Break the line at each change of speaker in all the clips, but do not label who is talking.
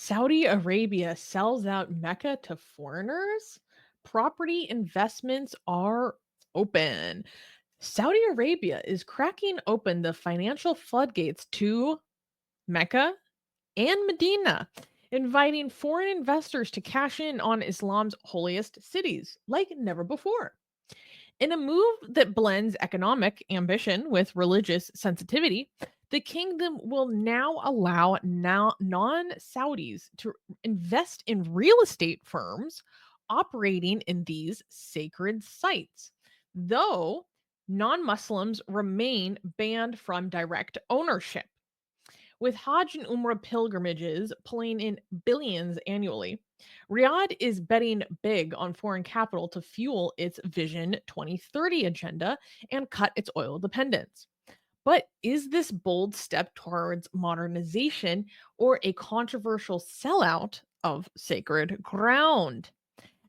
Saudi Arabia sells out Mecca to foreigners. Property investments are open. Saudi Arabia is cracking open the financial floodgates to Mecca and Medina, inviting foreign investors to cash in on Islam's holiest cities like never before. In a move that blends economic ambition with religious sensitivity, the kingdom will now allow non Saudis to invest in real estate firms operating in these sacred sites, though non Muslims remain banned from direct ownership. With Hajj and Umrah pilgrimages pulling in billions annually, Riyadh is betting big on foreign capital to fuel its Vision 2030 agenda and cut its oil dependence. But is this bold step towards modernization or a controversial sellout of sacred ground?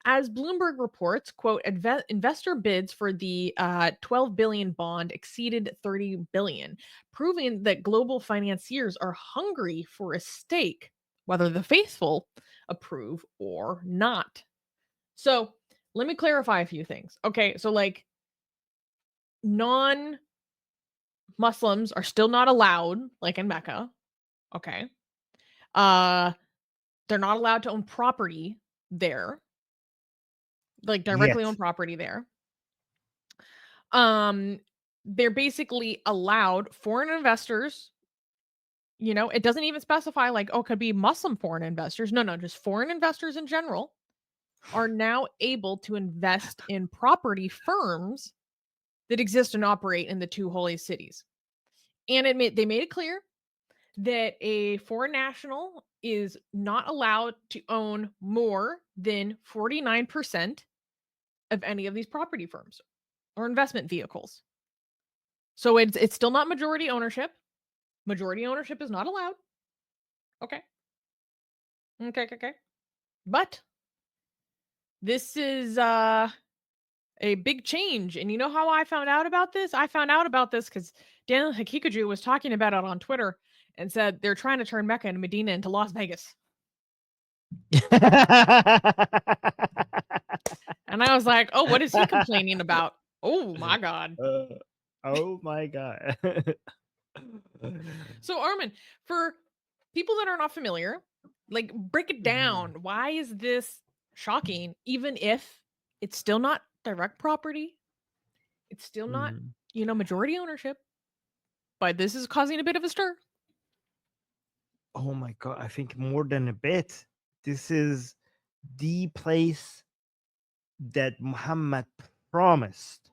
As Bloomberg reports, quote, investor bids for the 12 billion bond exceeded 30 billion, proving that global financiers are hungry for a stake, whether the faithful approve or not. So let me clarify a few things. Okay, so like non Muslims are still not allowed, like in Mecca. Okay. Uh, they're not allowed to own property there, like directly own
Yet.
property there. Um, they're basically allowed foreign investors, it doesn't even specify like, oh, it could be Muslim foreign investors. No, no, just foreign investors in general are now able to invest in property firms that exist and operate in the two holy cities. And they made it clear that a foreign national is not allowed to own more than 49% of any of these property firms or investment vehicles. So it's still not majority ownership. Majority ownership is not allowed. Okay. Okay, okay, okay. But this is a big change. And you know how I found out about this? I found out about this because Daniel Hakikaju was talking about it on Twitter and said they're trying to turn Mecca and Medina into Las Vegas. And I was like, oh, what is he complaining about? Oh my God.
Uh, oh my god.
So, Armin, for people that are not familiar, like break it
Mhm,
down. Why is this shocking, even if it's still not direct property? It's still not,
mhm.
majority ownership, but this is causing a bit of a stir.
Oh my god, I think more than a bit. This is the place that Muhammad promised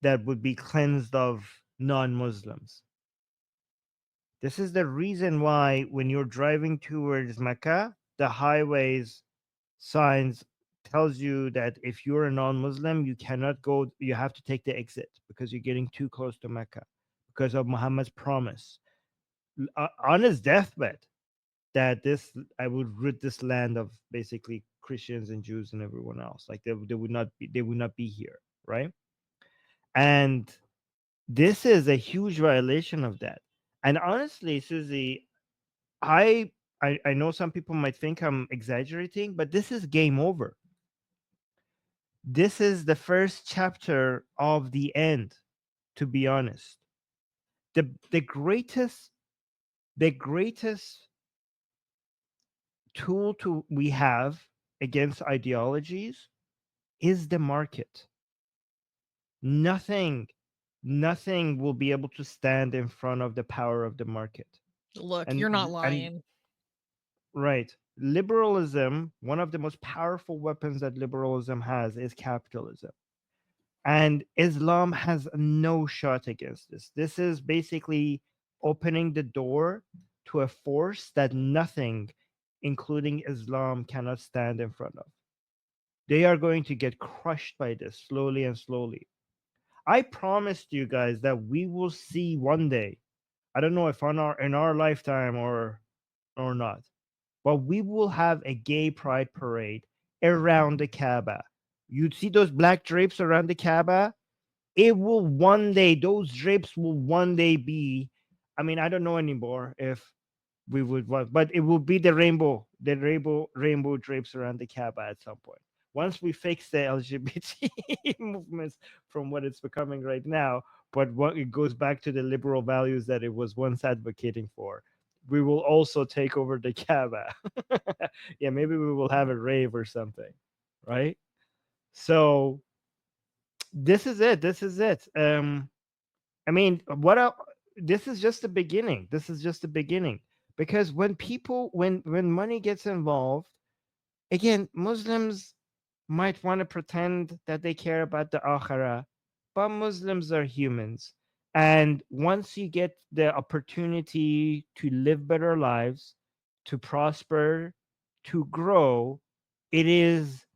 that would be cleansed of non-Muslims. This is the reason why when you're driving towards Mecca, the highways signs tells you that if you're a non-Muslim, you cannot go, you have to take the exit because you're getting too close to Mecca because of Muhammad's promise on his deathbed that this I would rid this land of basically Christians and Jews and everyone else. Like they would not be here, right? And this is a huge violation of that. And honestly, Susie, I I know some people might think I'm exaggerating, but this is game over. This is the first chapter of the end, to be honest. The greatest tool to we have against ideologies is the market. Nothing nothing will be able to stand in front of the power of the market.
Look, you're not
And
lying.
right, liberalism, one of the most powerful weapons that liberalism has is capitalism. And Islam has no shot against this. This is basically opening the door to a force that nothing, including Islam, cannot stand in front of. They are going to get crushed by this slowly and slowly. I promised you guys that we will see one day. I don't know if on our in our lifetime or not, but we will have a gay pride parade around the Kaaba. You'd see those black drapes around the Kaaba. It will one day, those drapes will one day be, I mean, I don't know anymore if we would want, but it will be the rainbow. the rainbow drapes around the Kaaba at some point. Once we fix the LGBT movements from what it's becoming right now, but what it goes back to the liberal values that it was once advocating for, we will also take over the Kaaba. Yeah, maybe we will have a rave or something, right? So this is it. This is it. I mean, this is just the beginning. This is just the beginning. Because when people, when money gets involved, again, Muslims might want to pretend that they care about the akhirah, but Muslims are humans. And once you get the opportunity to live better lives, to prosper, to grow, it is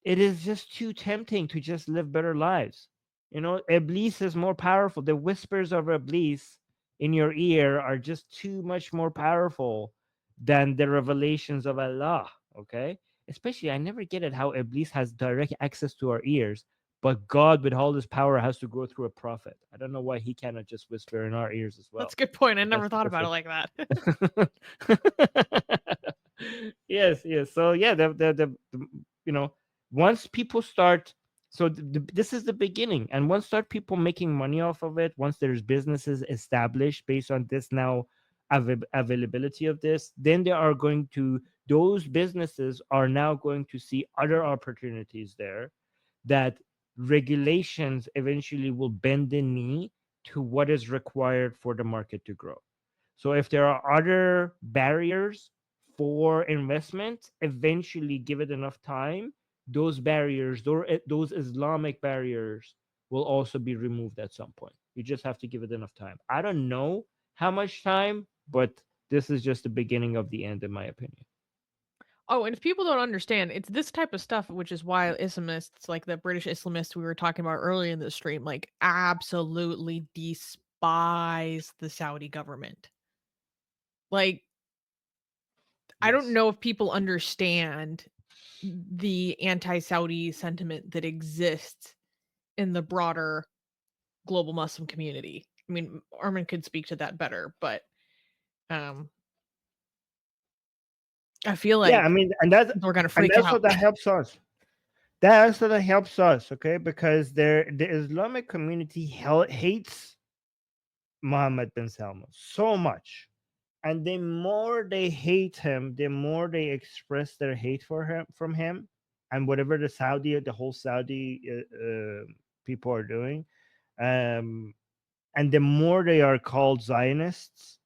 it is just too tempting to just live better lives. You know, Iblis is more powerful. The whispers of Iblis in your ear are just too much more powerful than the revelations of Allah. Okay. Especially, I never get it how Iblis has direct access to our ears, but God, with all his power, has to go through a prophet. I don't know why he cannot just whisper in our ears as
That's
well.
a good point. I
But
never
that's
thought
that's
about it
what.
like that.
Yes, yes. So yeah, you know, once people start, so this is the beginning, and once start people making money off of it, once there's businesses established based on this now availability of this, then they are going to, those businesses are now going to see other opportunities there, that regulations eventually will bend the knee to what is required for the market to grow. So if there are other barriers for investment, eventually give it enough time, those barriers, those Islamic barriers will also be removed at some point. You just have to give it enough time. I don't know how much time, but this is just the beginning of the end, in my opinion.
Oh, and if people don't understand, it's this type of stuff, which is why Islamists, like the British Islamists we were talking about earlier in the stream, like absolutely despise the Saudi government. Like, I don't
Yes.
know if people understand the anti-Saudi sentiment that exists in the broader global Muslim community. I mean, Armin could speak to that better, but um, I feel
Yeah, I
like
mean,
people are gonna
and
freak
that's
out.
what that helps us. That's what that helps us, okay? Because the Islamic community hates Mohammed bin Salman so much, and the more they hate him, the more they express their hate for him from him, and whatever the whole Saudi people are doing, um, and the more they are called Zionists,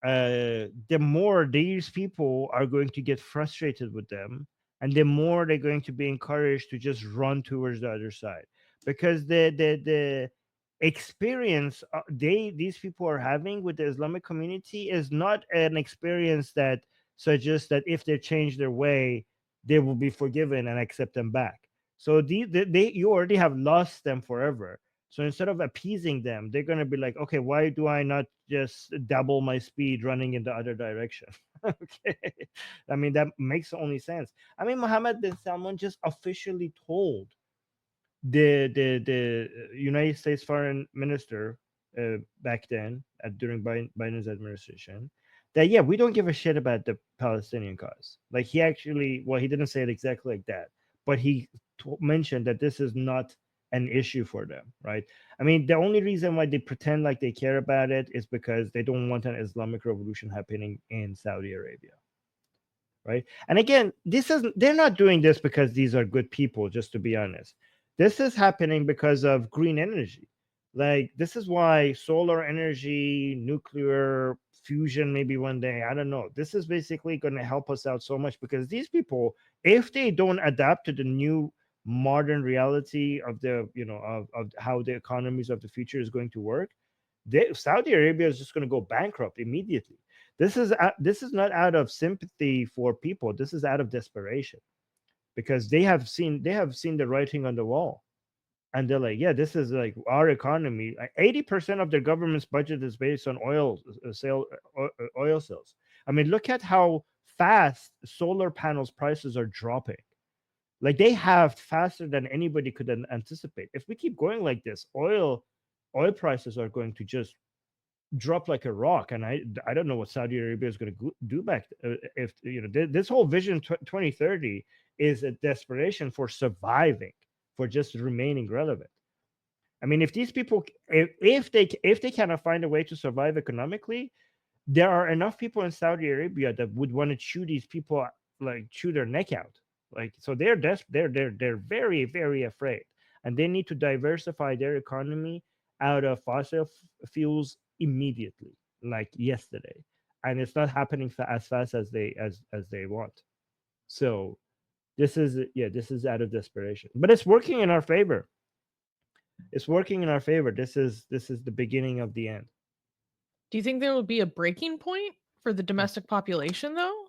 the more these people are going to get frustrated with them, and the more they're going to be encouraged to just run towards the other side, because the experience these people are having with the Islamic community is not an experience that suggests that if they change their way, they will be forgiven and accept them back. So you already have lost them forever. So instead of appeasing them, they're going to be like, okay, why do I not just double my speed running in the other direction? Okay. I mean, that makes only sense. I mean, Mohammed bin Salman just officially told the United States foreign minister back then, during Biden's administration, that yeah, we don't give a shit about the Palestinian cause. Like, he actually, well, he didn't say it exactly like that, but he mentioned that this is not an issue for them, right? I mean, the only reason why they pretend like they care about it is because they don't want an Islamic revolution happening in Saudi Arabia, right? And again, this is, they're not doing this because these are good people, just to be honest. This is happening because of green energy. Like, this is why solar energy, nuclear fusion, maybe one day, I don't know, this is basically going to help us out so much, because these people, if they don't adapt to the new modern reality of the, of how the economies of the future is going to work, Saudi Arabia is just going to go bankrupt immediately. This is not out of sympathy for people. This is out of desperation, because they have seen the writing on the wall, and they're like, yeah, this is like our economy. 80% of their government's budget is based on oil sales. I mean, look at how fast solar panels prices are dropping. Like, they have faster than anybody could anticipate. If we keep going like this, oil prices are going to just drop like a rock. And I don't know what Saudi Arabia is going to do back if this whole vision 2030 is a desperation for surviving, for just remaining relevant. I mean, if these people, if they cannot find a way to survive economically, there are enough people in Saudi Arabia that would want to chew these people, like chew their neck out. Like, so they're very, very afraid, and they need to diversify their economy out of fossil fuels immediately, like yesterday. And it's not happening as fast as they want. So this is out of desperation, but it's working in our favor. It's working in our favor. This is the beginning of the end.
Do you think there will be a breaking point for the domestic population though?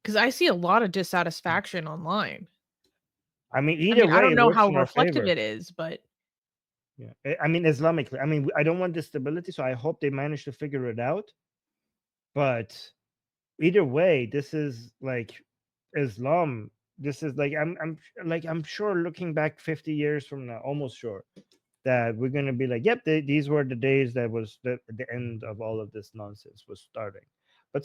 Because I see a lot of dissatisfaction online.
I mean,
I
either
mean, I
way,
don't
it
know
works
how
in our
reflective
favor.
it is, but
Yeah, I mean, Islamically. I mean, I don't want this stability, so I hope they manage to figure it out. But either way, this is like Islam. This is like I'm sure looking back 50 years from now, almost sure that we're gonna be like, yep, these were the days that was the end of all of this nonsense was starting. But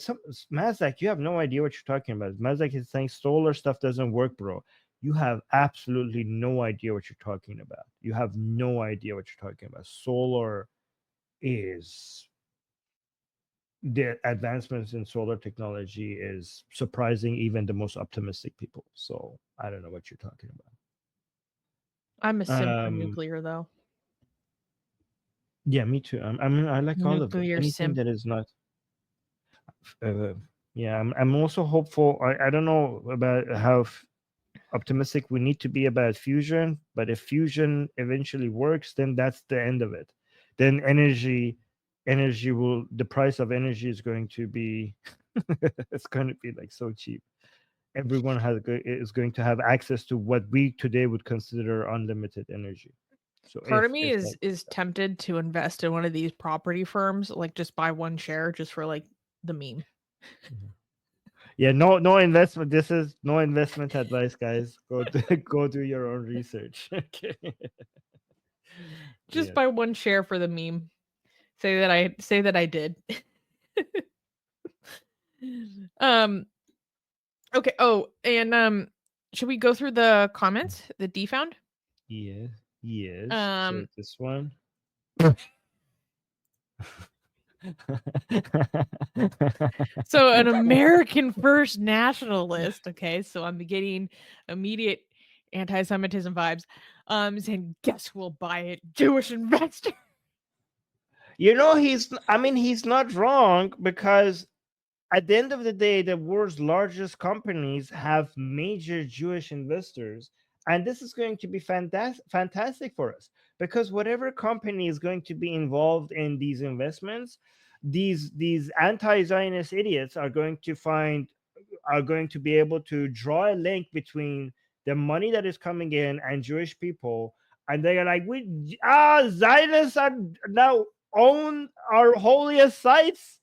Mazak, you have no idea what you're talking about. Mazak is saying solar stuff doesn't work, bro. You have absolutely no idea what you're talking about. You have no idea what you're talking about. Solar is the advancements in solar technology is surprising even the most optimistic people. So I don't know what you're talking
I'm a
about.
sim for nuclear though.
Yeah, me too. I mean, I like all of them.
Nuclear
Anything
simp.
that is not uh, yeah, I'm also hopeful. I don't know about how optimistic we need to be about fusion, but if fusion eventually works, then that's the end of it. Then energy will the price of energy is going to be it's going to be like so cheap. Everyone is going to have access to what we today would consider unlimited energy. So
Part of me
if
is tempted to invest in one of these property firms, like just buy one share just for like the meme.
Mhm. Yeah, no investment. This is no investment advice, guys. Go do your own research. Okay.
Just
Yes.
buy one share for the meme. Say that I did. um okay. Oh, and should we go through the comments that D found?
Yes. Yes. So
Um
this one.
so an American first nationalist, okay, so I'm getting immediate anti-Semitism vibes. Saying guess who will buy it? Jewish investor.
I mean, he's not wrong because at the end of the day, the world's largest companies have major Jewish investors. And this is going to be fantastic for us because whatever company is going to be involved in these investments, these anti-Zionist idiots are going to be able to draw a link between the money that is coming in and Jewish people. And they're like, Zionists are now own our holiest sites.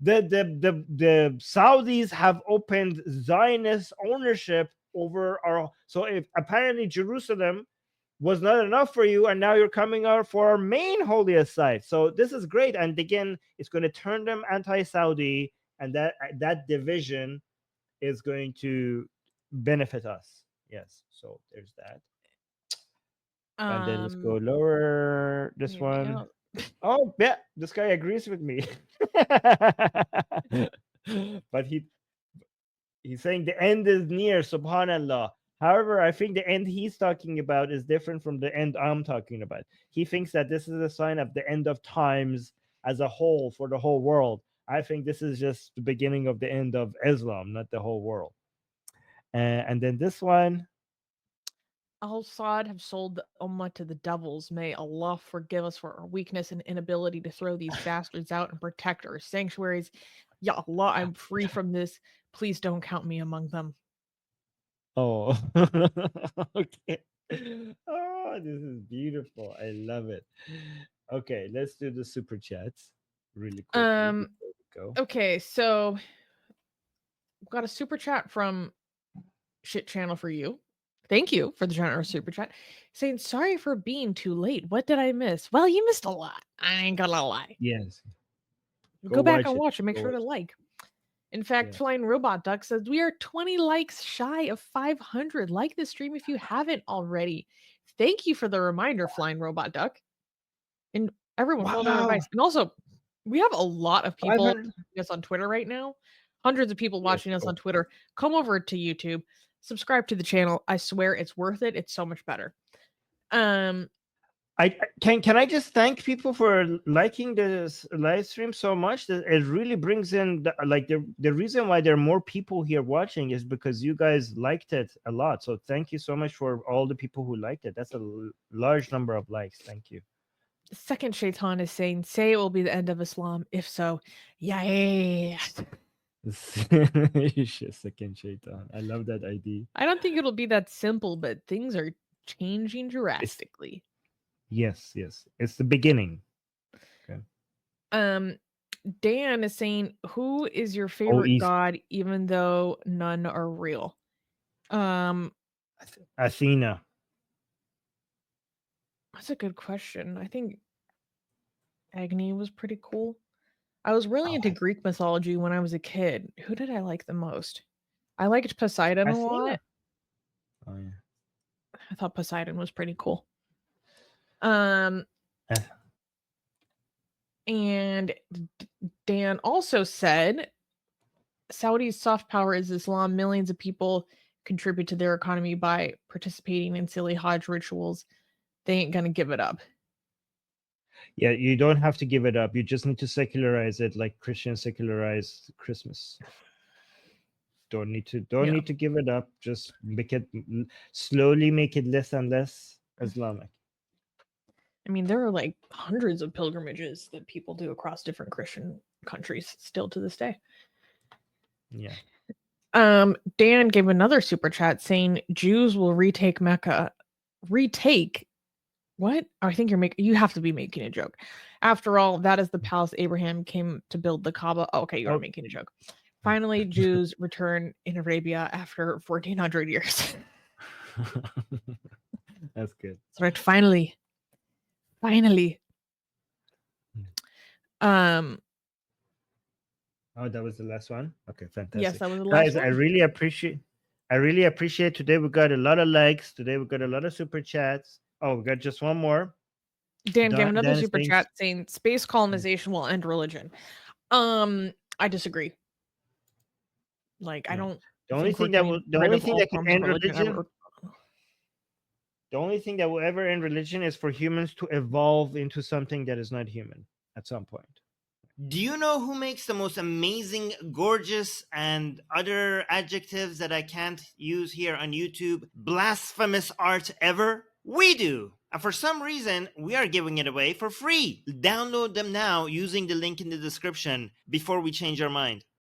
The Saudis have opened Zionist ownership over our. So if apparently Jerusalem was not enough for you, and now you're coming out for our main holiest site. So this is great, and again, it's going to turn them anti-Saudi, and that division is going to benefit us. Yes. So there's that, and then let's go
Um
lower. This
Anything
one.
else?
Oh, yeah, this guy agrees with me. But he's saying the end is near, subhanallah. However, I think the end he's talking about is different from the end I'm talking about. He thinks that this is a sign of the end of times as a whole for the whole world. I think this is just the beginning of the end of Islam, not the whole world. And then this one,
Al Saud have sold the Ummah to the devils. May Allah forgive us for our weakness and inability to throw these bastards out and protect our sanctuaries. Ya Allah, I'm free from this. Please don't count me among them.
oh, okay. Oh, this is beautiful. I love it. Okay, let's do the super chats really quickly
Um,
before we go.
okay, so got a super chat from Shit Channel for you. Thank you for the generous super chat. Saying, sorry for being too late. What did I miss? Well, you missed a lot. I ain't gonna lie.
Yes, go
Go back
watch
and
it.
watch and make
Go
sure
watch
to
it.
like. In fact,
Yeah.
Flying Robot Duck says, we are 20 likes shy of 500. Like this stream if you haven't already. Thank you for the reminder, Flying Robot Duck. And everyone follow that
Wow,
advice. And also, we have a lot of people
500.
watching us on Twitter right now. Hundreds of people
Yes,
watching us on
go.
Twitter. Come over to YouTube, subscribe to the channel. I swear it's worth it. It's so much better. Um,
Can I just thank people for liking this live stream so much that it really brings in like the reason why there are more people here watching is because you guys liked it a lot. So thank you so much for all the people who liked it. That's a large number of likes. Thank you.
Second Shaitan is saying, say it will be the end of Islam. If so, yeah.
Second shaitan. I love that idea.
I don't think it'll be that simple, but things are changing
It's
drastically.
yes. It's the beginning. Okay.
Um, Dan is saying, who is your
Oh,
favorite
easy.
god, even though none are real? Um,
Athena.
that's a good question. I think Agni was pretty cool. I was really
Oh,
into Greek mythology when I was a kid. Who did I like the most? I liked Poseidon a lot.
Athena. Oh yeah.
I thought Poseidon was pretty cool. Um,
Uh,
and Dan also said Saudi's soft power is Islam. Millions of people contribute to their economy by participating in silly Hajj rituals. They ain't gonna give it up.
Yeah, you don't have to give it up. You just need to secularize it like Christians secularize Christmas. Don't
Yeah.
need to give it up. Just slowly make it less and less Islamic.
I mean, there are like hundreds of pilgrimages that people do across different Christian countries still to this day.
Yeah.
Dan gave another super chat saying Jews will retake Mecca. Retake what? I think you have to be making a joke. After all, that is the palace Abraham came to build the Kaaba. Oh, okay, you are
Oh.
making a joke. Finally, Jews return in Arabia after 1400 years.
That's good.
That's right. Finally. Finally. Um,
Oh, that was the last one. Okay,
yes,
fantastic,
that was the last
guys.
one.
I really appreciate today. We got a lot of likes. Today we got a lot of super chats. Oh, we got just one more.
Dan gave another
Dan is
super
saying,
chat saying space colonization will end religion. I disagree. Like, I
no.
don't think we're getting
The
rid
only
of
thing
all
that could
forms of
end
religion
religion,
ever.
the only thing that will ever end religion is for humans to evolve into something that is not human at some point. Do you know who makes the most amazing, gorgeous, and other adjectives that I can't use here on YouTube, blasphemous art ever? We do! And for some reason, we are giving it away for free. Download them now using the link in the description before we change our mind.